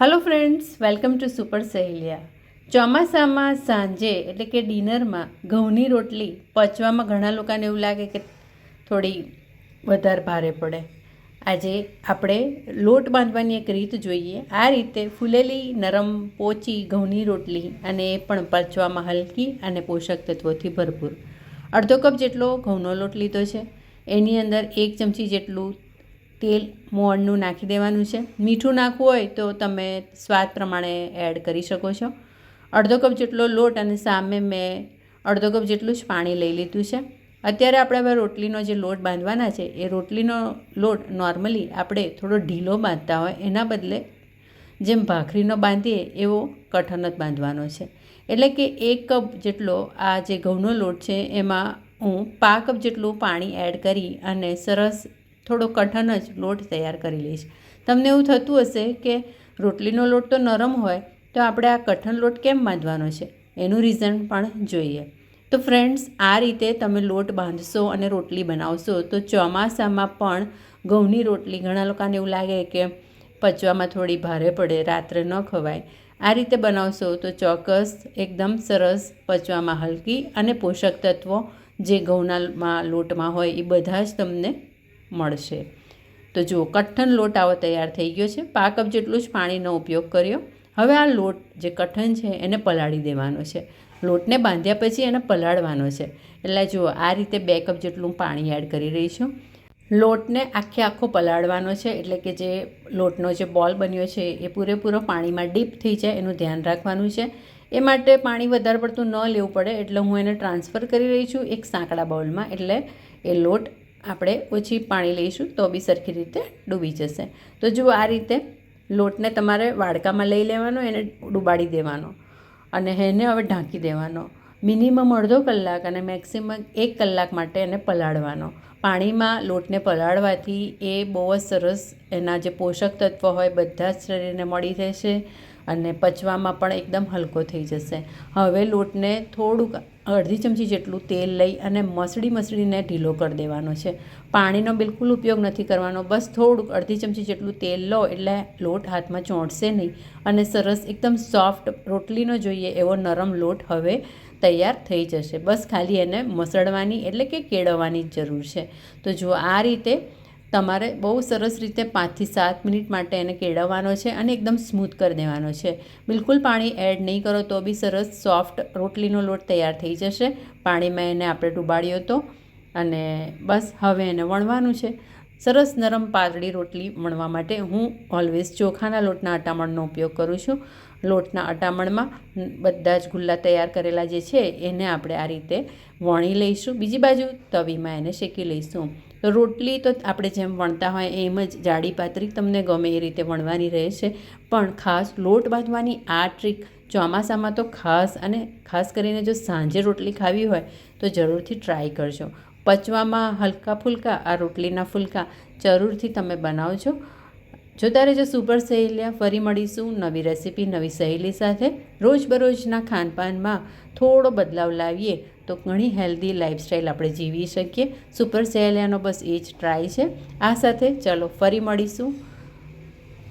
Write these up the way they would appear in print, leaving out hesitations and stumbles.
Hello friends, welcome to Super Saheliya. ચોમાસામાં સાંજે એટલે કે ડિનરમાં ઘઉંની રોટલી પચવામાં ઘણા લોકોને એવું લાગે કે થોડી વધારે ભારે પડે. આજે આપણે લોટ બાંધવાની એક રીત જોઈએ. આ રીતે ફૂલેલી નરમ પોચી ઘઉંની રોટલી, અને એ પણ પચવામાં હલકી અને પોષક તત્વોથી ભરપૂર. અડધો કપ જેટલો ઘઉંનો લોટ લીધો છે. એની અંદર 1 ચમચી જેટલું તેલ મોણનું નાખી દેવાનું છે. મીઠું નાખવું હોય તો તમે સ્વાદ પ્રમાણે એડ કરી શકો છો. અડધો કપ જેટલો લોટ અને સામે મેં અડધો કપ જેટલું જ પાણી લઈ લીધું છે. અત્યારે આપણે હવે રોટલીનો જે લોટ બાંધવાના છે, એ રોટલીનો લોટ નોર્મલી આપણે થોડો ઢીલો બાંધતા હોય, એના બદલે જેમ ભાખરીનો બાંધીએ એવો કઠણ જ બાંધવાનો છે. એટલે કે 1 કપ જેટલો આ જે ઘઉંનો લોટ છે એમાં હું 5 કપ જેટલું પાણી એડ કરી અને સરસ થોડો કઠણ જ લોટ તૈયાર કરી લઈશ. તમને એવું થતું હશે કે રોટલીનો લોટ તો નરમ હોય, તો આપણે આ કઠણ લોટ કેમ બાંધવાનો છે? એનું રીઝન પણ જોઈએ. તો ફ્રેન્ડ્સ, આ રીતે તમે લોટ બાંધશો અને રોટલી બનાવશો તો ચોમાસામાં પણ ઘઉંની રોટલી ઘણા લોકોને એવું લાગે કે પચવામાં થોડી ભારે પડે, રાત્રે ન ખવાય. આ રીતે બનાવશો તો ચોક્કસ એકદમ સરસ, પચવામાં હલકી અને પોષક તત્વો જે ઘઉંના લોટમાં હોય એ બધા જ તમને મળશે. તો જુઓ, કઠણ લોટ આવો તૈયાર થઈ ગયો છે. 5 કપ જેટલું જ પાણીનો ઉપયોગ કર્યો. હવે આ લોટ જે કઠણ છે એને પલાળી દેવાનો છે. લોટને બાંધ્યા પછી એને પલાળવાનો છે. એટલે જુઓ, આ રીતે 2 કપ જેટલું પાણી એડ કરી રહી છું. લોટને આખો પલાળવાનો છે, એટલે કે જે લોટનો જે બોલ બન્યો છે એ પૂરેપૂરો પાણીમાં ડીપ થઈ જાય એનું ધ્યાન રાખવાનું છે. એ માટે પાણી વધારે પડતું ન લેવું પડે, એટલે હું એને ટ્રાન્સફર કરી રહી છું એક સાંકડા બાઉલમાં. એટલે એ લોટ આપણે ઓછી પાણી લઈશું તો બી સરખી રીતે ડૂબી જશે. તો જુઓ, આ રીતે લોટને તમારે વાડકામાં લઈ લેવાનો, એને ડૂબાડી દેવાનો અને એને હવે ઢાંકી દેવાનો. મિનિમમ અડધો કલાક અને મેક્સિમમ 1 કલાક માટે એને પલાળવાનો. પાણીમાં લોટને પલાળવાથી એ બહુ જ સરસ એના જે પોષક તત્વો હોય બધા જ શરીરને મળી રહેશે અને પચવામાં પણ એકદમ હલકો થઈ જશે. હવે લોટને થોડુંક અડધી ચમચી જેટલું તેલ લઈ અને મસળીને ઢીલો કરી દેવાનો છે. પાણીનો બિલકુલ ઉપયોગ નથી કરવાનો. બસ થોડુંક અડધી ચમચી જેટલું તેલ લો એટલે લોટ હાથમાં ચોંટશે નહીં અને સરસ એકદમ સોફ્ટ રોટલીનો જોઈએ એવો નરમ લોટ હવે તૈયાર થઈ જશે. બસ ખાલી એને મસળવાની એટલે કે કેળવવાની જ જરૂર છે. તો જુઓ, આ રીતે તમારે બહુ સરસ રીતે 5 થી 7 મિનિટ માટે એને કેળવવાનો છે અને એકદમ સ્મૂથ કરી દેવાનો છે. બિલકુલ પાણી એડ નહીં કરો તો બી સરસ સોફ્ટ રોટલીનો લોટ તૈયાર થઈ જશે. પાણીમાં એને આપણે ડૂબાડ્યો હતો અને બસ હવે એને વણવાનું છે. સરસ નરમ પાતળી રોટલી વણવા માટે હું ઓલવેઝ ચોખાના લોટના અટામણનો ઉપયોગ કરું છું. લોટના અટામણમાં બધા જ ગુલ્લા તૈયાર કરેલા જે છે એને આપણે આ રીતે વણી લઈશું. બીજી બાજુ તવીમાં એને શેકી લઈશું. તો રોટલી તો આપણે જેમ વણતા હોય એમ જ જાડી પાતળી તમને ગમે એ રીતે વણવાની રહે છે. પણ ખાસ લોટ બાંધવાની આ ટ્રીક ચોમાસામાં તો ખાસ કરીને જો સાંજે રોટલી ખાવી હોય તો જરૂરથી ટ્રાય કરજો. પચવામાં હલકા ફુલકા આ રોટલીના ફુલકા જરૂરથી તમે બનાવજો. જોતા રહેજો સુપર સહેલિયા. ફરી મળીશું નવી રેસીપી, નવી સહેલી સાથે. રોજબરોજના ખાનપાનમાં થોડો બદલાવ લાવીએ તો ઘણી હેલ્ધી લાઈફસ્ટાઈલ આપણે જીવી શકીએ. સુપર સહેલિયાનો બસ એ જ ટ્રાય છે. આ સાથે ચલો ફરી મળીશું.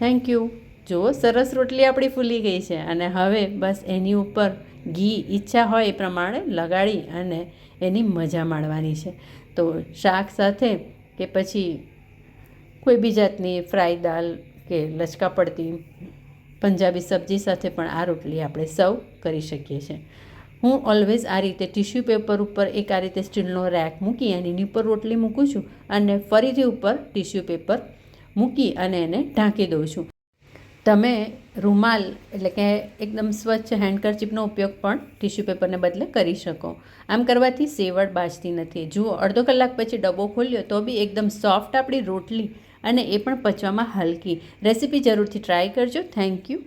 Thank you. જુઓ, સરસ રોટલી આપણી ફૂલી ગઈ છે અને હવે બસ એની ઉપર ઘી ઈચ્છા હોય એ પ્રમાણે લગાડી અને એની મજા માણવાની છે. તો શાક સાથે કે પછી કોઈ બી જાતની ફ્રાય દાલ કે લચકા પડતી પંજાબી સબ્જી સાથે પણ આ રોટલી આપણે સર્વ કરી શકીએ છીએ. હું ઓલવેઝ આ રીતે ટિશ્યુ પેપર ઉપર એક આ રીતે સ્ટીલનો રેક મૂકી અને એની ઉપર રોટલી મૂકું છું અને ફરીથી ઉપર ટિશ્યુ પેપર મૂકી અને એને ઢાંકી દઉં છું. તમે રૂમાલ એટલે કે એકદમ સ્વચ્છ હેન્ડકરચીપનો ઉપયોગ પણ ટિશ્યુ પેપરને બદલે કરી શકો. આમ કરવાથી સેવડ બાજતી નથી. જુઓ, અડધો કલાક પછી ડબ્બો ખોલ્યો તો બી એકદમ સોફ્ટ આપણી રોટલી અને એ પણ પચવામાં હલકી. રેસીપી જરૂરથી ટ્રાય કરજો. Thank you.